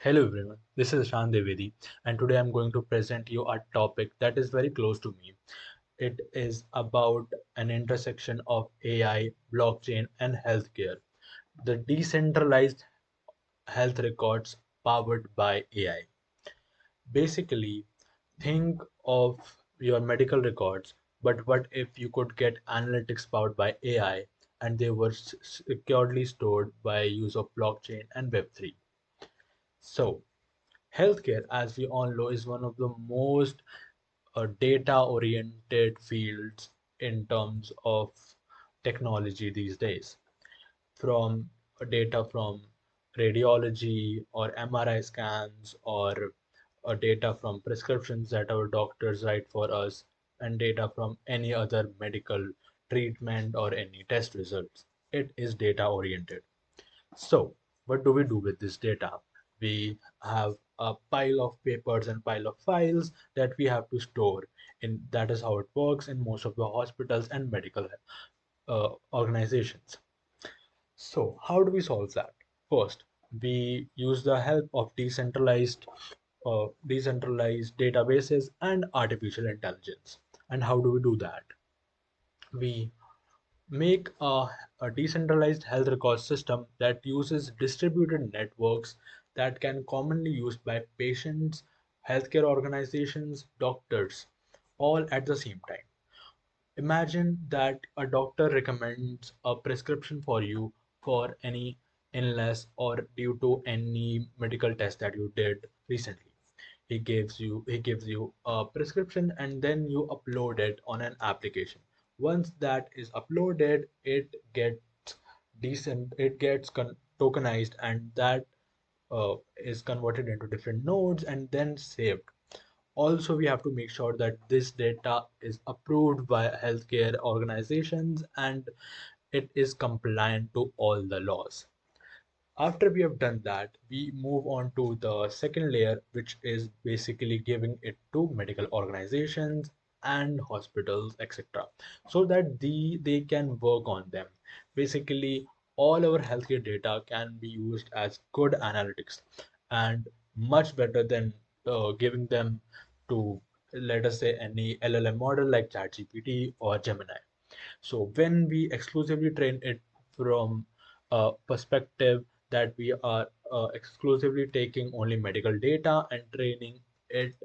Hello everyone, this is Ishan Dwivedi, and today I'm going to present you a topic that is very close to me. It is about an intersection of AI, blockchain, and healthcare. The decentralized health records powered by AI. Basically, think of your medical records, but what if you could get analytics powered by AI and they were securely stored by use of blockchain and Web3? So, healthcare, as we all know, is one of the most data-oriented fields in terms of technology these days. From data from radiology or MRI scans or data from prescriptions that our doctors write for us and data from any other medical treatment or any test results. It is data oriented. So, what do we do with this data? We have a pile of papers and pile of files that we have to store. In that is how it works in most of the hospitals and medical organizations. So, how do we solve that? First, we use the help of decentralized databases and artificial intelligence. And how do we do that? We make a decentralized health record system that uses distributed networks that can commonly used by patients, healthcare organizations, doctors, all at the same time. Imagine that a doctor recommends a prescription for you for any illness or due to any medical test that you did recently. He gives you a prescription and then you upload it on an application. Once that is uploaded, it gets tokenized, and that is converted into different nodes and then saved. Also, we have to make sure that this data is approved by healthcare organizations and it is compliant to all the laws. After we have done that, we move on to the second layer, which is basically giving it to medical organizations and hospitals, etc., so that they can work on them. Basically, all our healthcare data can be used as good analytics and much better than giving them to, let us say, any LLM model like ChatGPT or Gemini. So when we exclusively train it from a perspective that we are exclusively taking only medical data and training it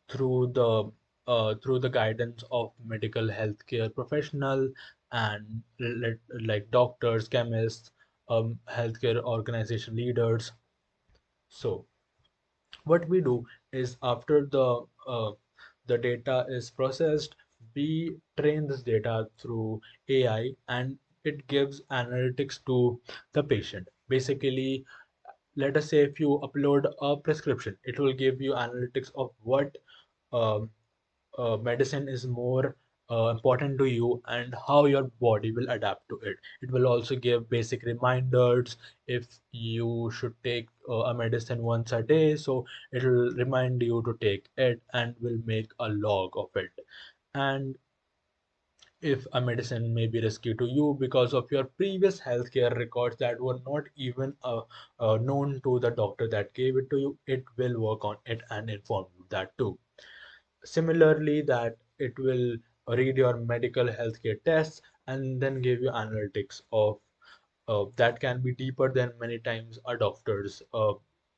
through the guidance of medical healthcare professional and like doctors, chemists, healthcare organization leaders. So what we do is after the data is processed, we train this data through AI and it gives analytics to the patient. Basically, let us say if you upload a prescription, it will give you analytics of what um, medicine is more important to you and how your body will adapt to it. It will also give basic reminders if you should take a medicine once a day, so it will remind you to take it and will make a log of it. And if a medicine may be risky to you because of your previous healthcare records that were not even known to the doctor that gave it to you, it will work on it and inform you that too. Similarly, that it will read your medical healthcare tests and then give you analytics of that can be deeper than many times a doctor's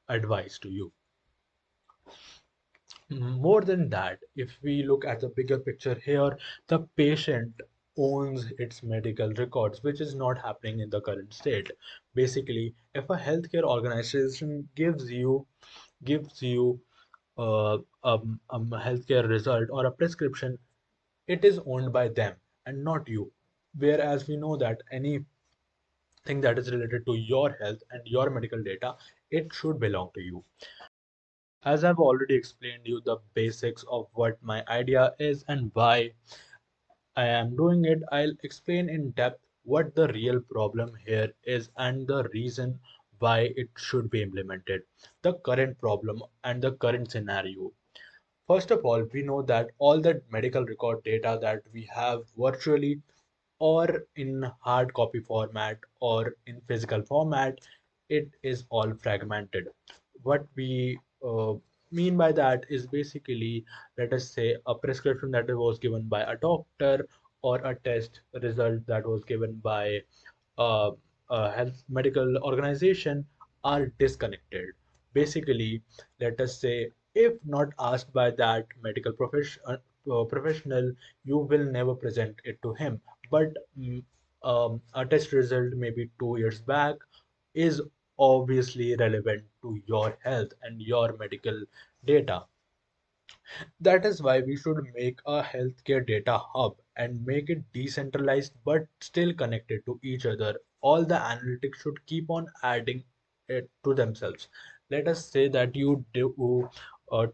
advice to you. More than that, if we look at the bigger picture here, the patient owns its medical records, which is not happening in the current state. Basically, if a healthcare organization gives you a healthcare result or a prescription, it is owned by them and not you. Whereas we know that anything that is related to your health and your medical data, it should belong to you. As I've already explained you the basics of what my idea is and why I am doing it, I'll explain in depth what the real problem here is and the reason why it should be implemented, the current problem and the current scenario. First of all, we know that all the medical record data that we have virtually or in hard copy format or in physical format it is all fragmented. What we mean by that is basically, let us say, a prescription that was given by a doctor or a test result that was given by uh, a health medical organization are disconnected. Basically, let us say, if not asked by that professional, you will never present it to him. But a test result maybe 2 years back is obviously relevant to your health and your medical data. That is why we should make a healthcare data hub and make it decentralized but still connected to each other. All the analytics should keep on adding it to themselves. Let us say that you do uh,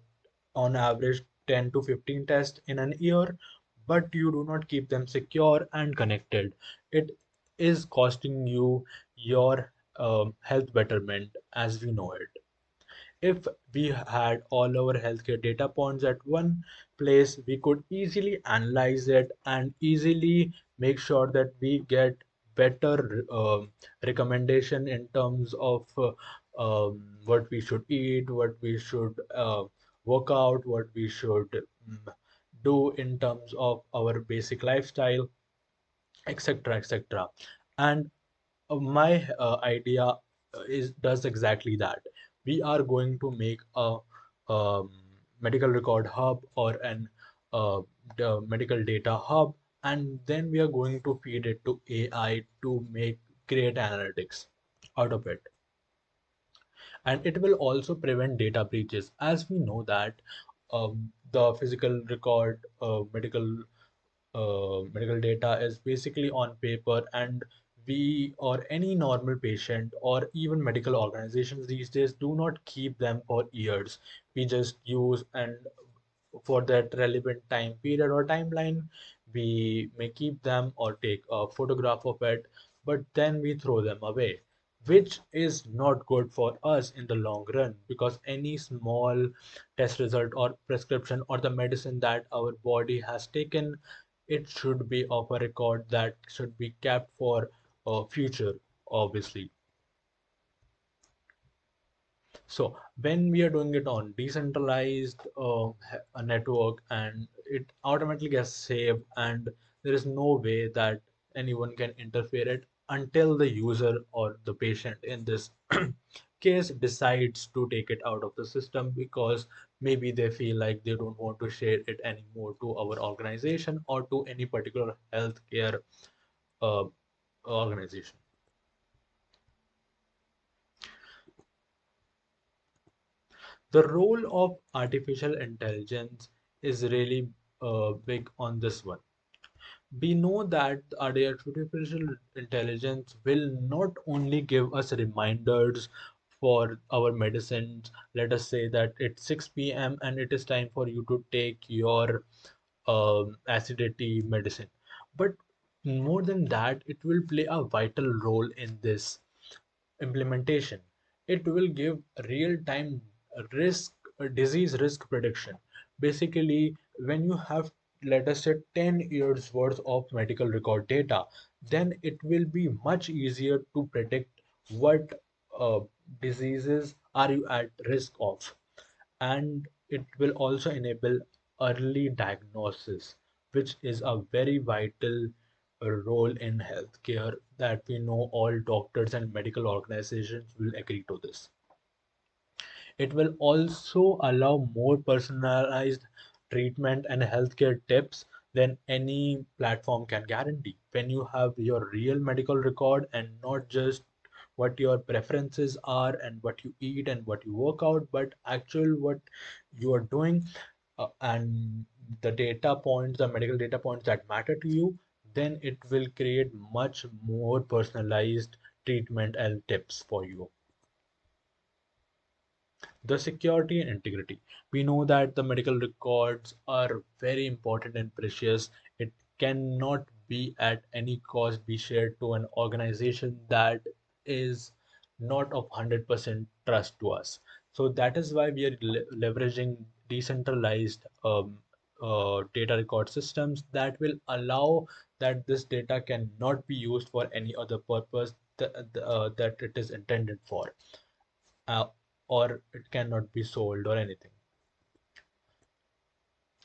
on average 10 to 15 tests in an year, but you do not keep them secure and connected. It is costing you your health betterment as we know it. If we had all our healthcare data points at one place, we could easily analyze it and easily make sure that we get better recommendation in terms of what we should eat, what we should work out, what we should do in terms of our basic lifestyle, etc., etc. And my idea is does exactly that. We are going to make a um, medical record hub or an medical data hub, and then we are going to feed it to AI to make great analytics out of it. And it will also prevent data breaches, as we know that the physical record medical data is basically on paper, and we or any normal patient or even medical organizations these days do not keep them for years. We just use, and for that relevant time period or timeline, we may keep them or take a photograph of it, but then we throw them away, which is not good for us in the long run, because any small test result or prescription or the medicine that our body has taken, it should be of a record that should be kept for future, obviously. So when we are doing it on decentralized a network, and it automatically gets saved, and there is no way that anyone can interfere it until the user or the patient in this case decides to take it out of the system, because maybe they feel like they don't want to share it anymore to our organization or to any particular healthcare uh, organization. The role of artificial intelligence is really big on this one. We know that artificial intelligence will not only give us reminders for our medicines. Let us say that it's 6 p.m. and it is time for you to take your acidity medicine. But more than that, it will play a vital role in this implementation. It will give real-time risk, disease risk prediction. Basically, when you have, let us say, 10 years worth of medical record data, then it will be much easier to predict what uh, diseases are you at risk of. And it will also enable early diagnosis, which is a very vital role in healthcare that we know all doctors and medical organizations will agree to this. It will also allow more personalized treatment and healthcare tips than any platform can guarantee. When you have your real medical record and not just what your preferences are and what you eat and what you work out, but actual what you are doing, and the data points, the medical data points that matter to you, then it will create much more personalized treatment and tips for you. The security and integrity. We know that the medical records are very important and precious. It cannot be at any cost be shared to an organization that is not of 100% trust to us. So that is why we are leveraging decentralized data record systems that will allow that this data cannot be used for any other purpose that it is intended for, uh, or it cannot be sold or anything.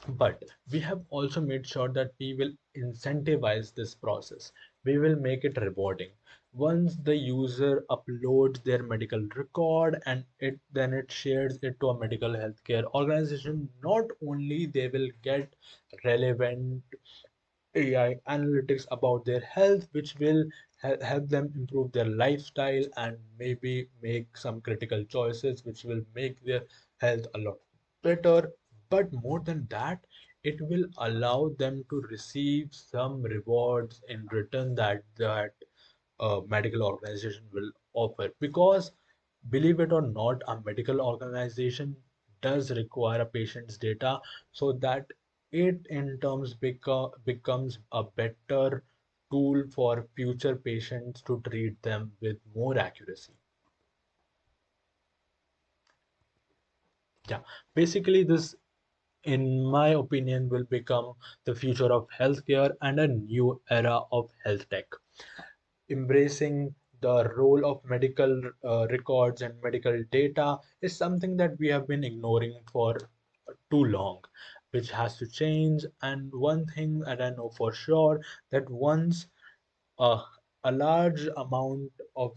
But we have also made sure that we will incentivize this process. We will make it rewarding. Once the user uploads their medical record and it shares it to a medical healthcare organization, not only they will get relevant AI analytics about their health, which will help them improve their lifestyle and maybe make some critical choices, which will make their health a lot better. But more than that, it will allow them to receive some rewards in return that medical organization will offer. Because believe it or not, a medical organization does require a patient's data so that it in terms becomes a better tool for future patients to treat them with more accuracy. Yeah, basically this, in my opinion, will become the future of healthcare and a new era of health tech. Embracing the role of medical records and medical data is something that we have been ignoring for too long, which has to change. And one thing that I know for sure, that once uh, a large amount of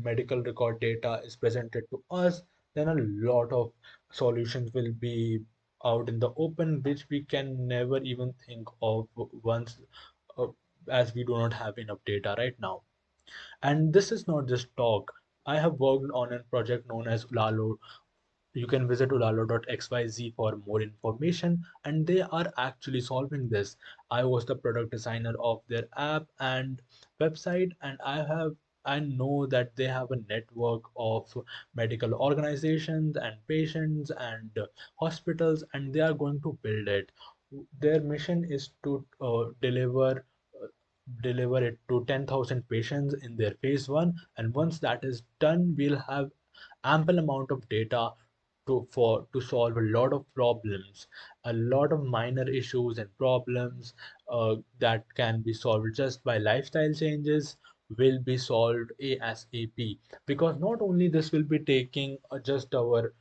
medical record data is presented to us, then a lot of solutions will be out in the open, which we can never even think of once, uh, as we do not have enough data right now. And this is not just talk. I have worked on a project known as Ulalo. You can visit ulalo.xyz for more information, and they are actually solving this. I was the product designer of their app and website, and I know that they have a network of medical organizations and patients and hospitals, and they are going to build it. Their mission is to deliver it to 10,000 patients in their phase 1, and once that is done, we'll have ample amount of data to solve a lot of problems, a lot of minor issues and problems that can be solved just by lifestyle changes will be solved ASAP. Because not only this will be taking just our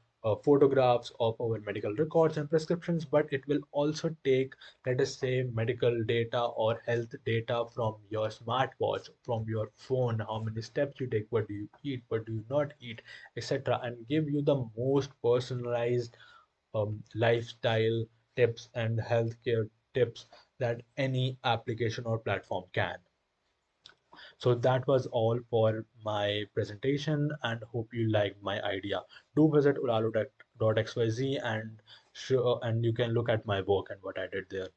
photographs of our medical records and prescriptions, but it will also take, let us say, medical data or health data from your smartwatch, from your phone, how many steps you take, what do you eat, what do you not eat, etc., and give you the most personalized lifestyle tips and healthcare tips that any application or platform can. So that was all for my presentation, and hope you liked my idea. Do visit ulalu.xyz and you can look at my work and what I did there.